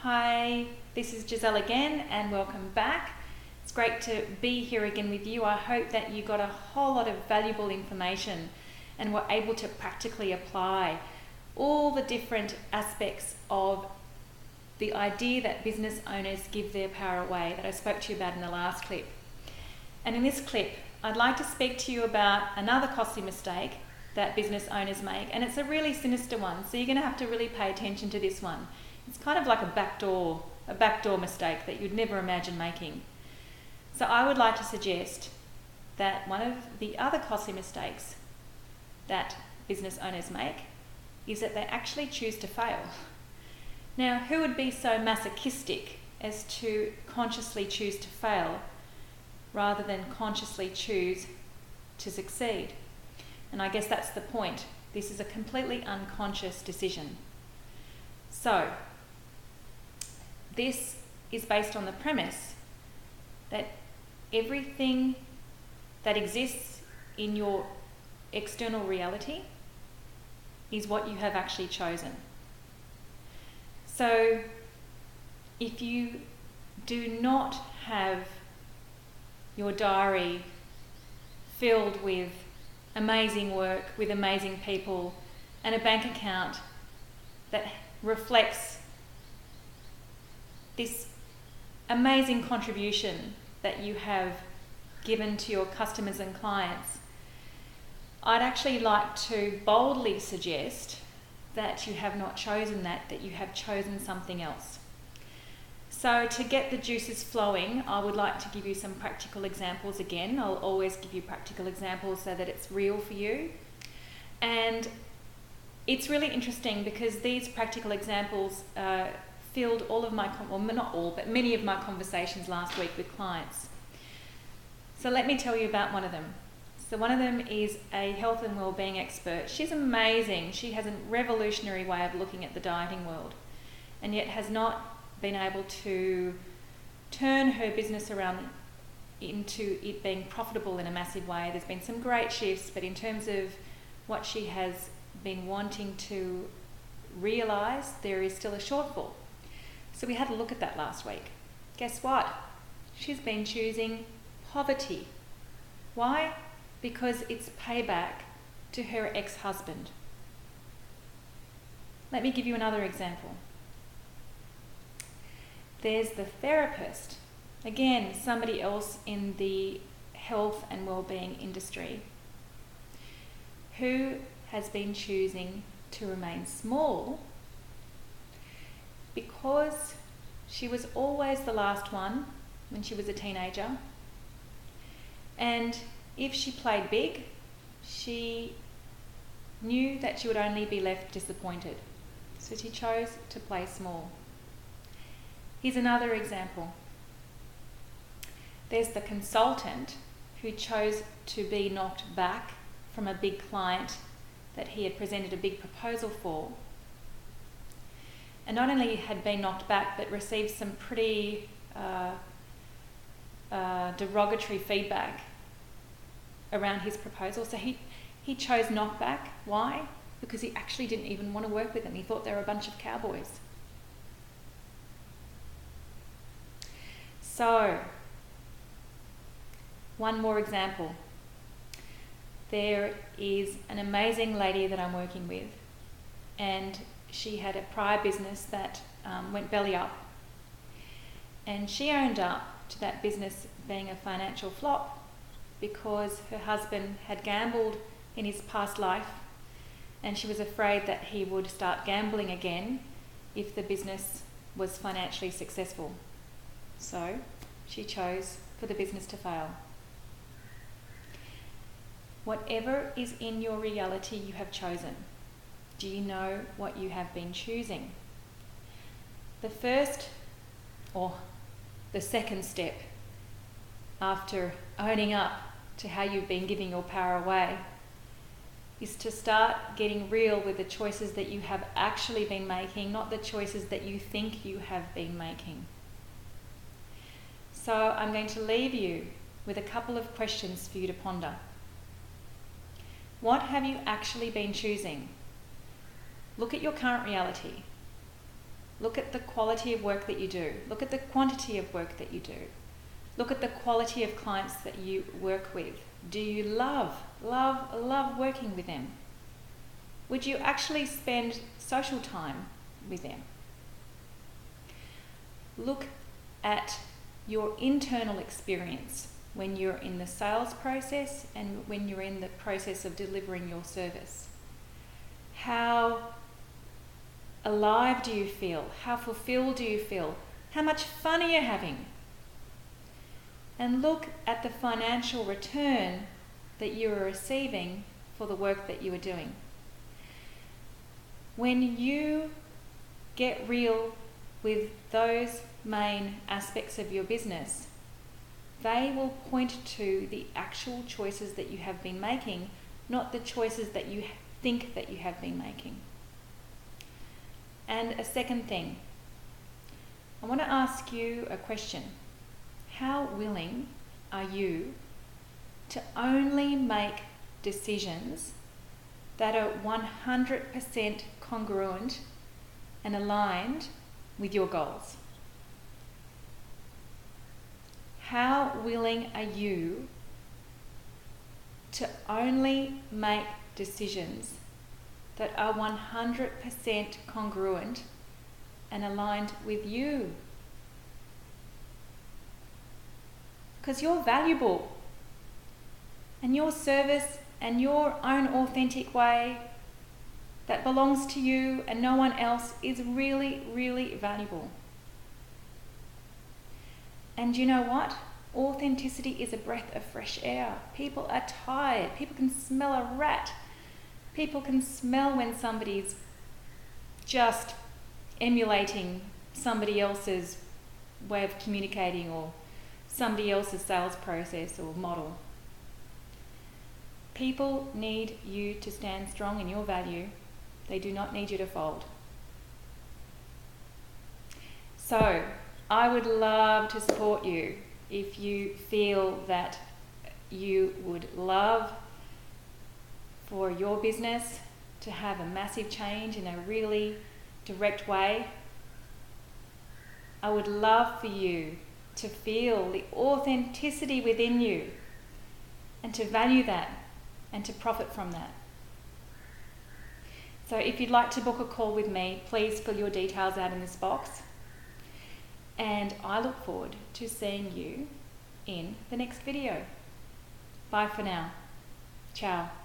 Hi, this is Giselle again and welcome back. It's great to be here again with you. I hope that you got a whole lot of valuable information and were able to practically apply all the different aspects of the idea that business owners give their power away that I spoke to you about in the last clip. And in this clip, I'd like to speak to you about another costly mistake that business owners make, and it's a really sinister one, so you're going to have to really pay attention to this one. It's kind of like a backdoor mistake that you'd never imagine making. So I would like to suggest that one of the other costly mistakes that business owners make is that they actually choose to fail. Now, who would be so masochistic as to consciously choose to fail rather than consciously choose to succeed? And I guess that's the point. This is a completely unconscious decision. So, this is based on the premise that everything that exists in your external reality is what you have actually chosen. So, if you do not have your diary filled with amazing work, with amazing people, and a bank account that reflects this amazing contribution that you have given to your customers and clients, I'd actually like to boldly suggest that you have not chosen that you have chosen something else. So to get the juices flowing, I would like to give you some practical examples again. I'll always give you practical examples so that it's real for you. And it's really interesting because these practical examples filled all of my, well, not all, but many of my conversations last week with clients. So let me tell you about one of them. So one of them is a health and wellbeing expert. She's amazing. She has a revolutionary way of looking at the dieting world, and yet has not been able to turn her business around into it being profitable in a massive way. There's been some great shifts, but in terms of what she has been wanting to realise, there is still a shortfall. So we had a look at that last week. Guess what? She's been choosing poverty. Why? Because it's payback to her ex-husband. Let me give you another example. There's the therapist. Again, somebody else in the health and wellbeing industry who has been choosing to remain small because she was always the last one when she was a teenager, and if she played big, she knew that she would only be left disappointed. So she chose to play small. Here's another example. There's the consultant who chose to be knocked back from a big client that he had presented a big proposal for, and not only had been knocked back but received some pretty derogatory feedback around his proposal. So he chose knockback. Why? Because he actually didn't even want to work with them. He thought they were a bunch of cowboys. So, one more example. There is an amazing lady that I'm working with, and she had a prior business that went belly up, and she owned up to that business being a financial flop because her husband had gambled in his past life, and she was afraid that he would start gambling again if the business was financially successful. So she chose for the business to fail. Whatever is in your reality, you have chosen. Do you know what you have been choosing? The first, or the second step after owning up to how you've been giving your power away, is to start getting real with the choices that you have actually been making, not the choices that you think you have been making. So I'm going to leave you with a couple of questions for you to ponder. What have you actually been choosing? Look at your current reality. Look at the quality of work that you do. Look at the quantity of work that you do. Look at the quality of clients that you work with. Do you love working with them? Would you actually spend social time with them? Look at your internal experience when you're in the sales process and when you're in the process of delivering your service. How alive do you feel? How fulfilled do you feel? How much fun are you having? And look at the financial return that you are receiving for the work that you are doing. When you get real with those main aspects of your business, they will point to the actual choices that you have been making, not the choices that you think that you have been making. And a second thing, I want to ask you a question. How willing are you to only make decisions that are 100% congruent and aligned with your goals? How willing are you to only make decisions that are 100% congruent and aligned with you? Because you're valuable, and your service and your own authentic way that belongs to you and no one else is really, really valuable. And you know what? Authenticity is a breath of fresh air. People are tired. People can smell a rat. People can smell when somebody's just emulating somebody else's way of communicating or somebody else's sales process or model. People need you to stand strong in your value. They do not need you to fold. So, I would love to support you if you feel that you would love for your business to have a massive change in a really direct way. I would love for you to feel the authenticity within you and to value that and to profit from that. So if you'd like to book a call with me, please fill your details out in this box. And I look forward to seeing you in the next video. Bye for now. Ciao.